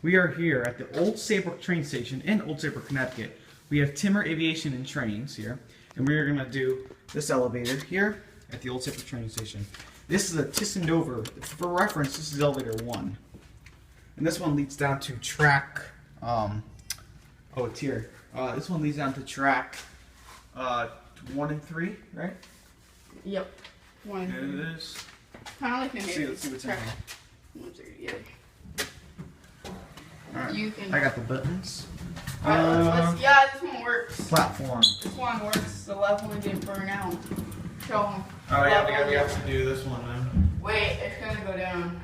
We are here at the Old Saybrook train station in Old Saybrook, Connecticut. We have Timmer Aviation and Trains here, and we're going to do this elevator here at the Old Saybrook train station. This is a ThyssenKrupp. For reference, this is elevator 1. And this one leads down to track, it's here. This one leads down to track 1 and 3, right? Yep. 1 and 3. And it is. Kind of like the Let's see what's in here. 1, 2, yeah. Alright, You can. I got the buttons. Yeah, this one works. Platform. This one works. The left one didn't burn out. Show them. Oh yeah, we have to do this one then. Wait, it's gonna go down.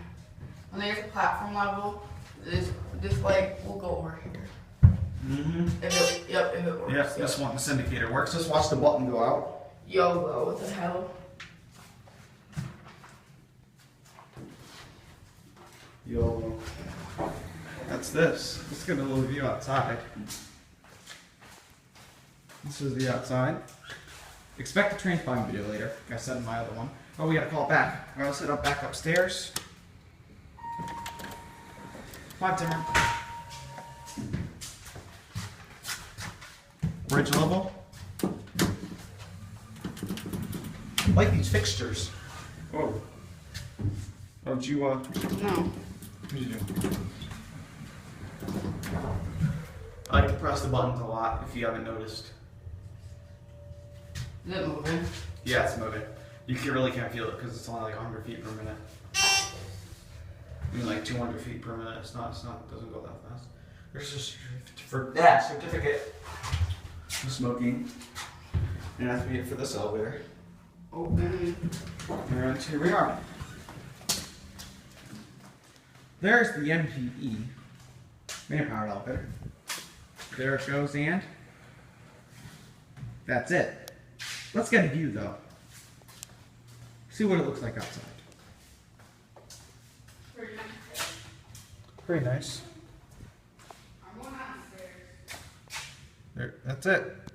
When there's a platform level, this leg will go over here. If it works. Yep, this one, this indicator works. Just watch the button go out. YOLO, what the hell? YOLO. That's this. Let's get a little view outside. This is the outside. Expect a train spotting video later, like I said in my other one. Oh, we gotta call it back. I gotta set up back upstairs. Come on, Timmer. Bridge level. I like these fixtures. Oh. Oh, did you, No. what did you do? I like to press the buttons a lot, if you haven't noticed. Is it moving? Yeah, it's moving. You really can't feel it because it's only like 100 feet per minute. I mean, like 200 feet per minute. It doesn't go that fast. There's a certificate of smoking. And that's it for this elevator. Open. And here we are. There's the MPE, man-powered elevator. There it goes, and that's it. Let's get a view, though. See what it looks like outside. Pretty nice. Pretty nice. I'm going downstairs. There, that's it.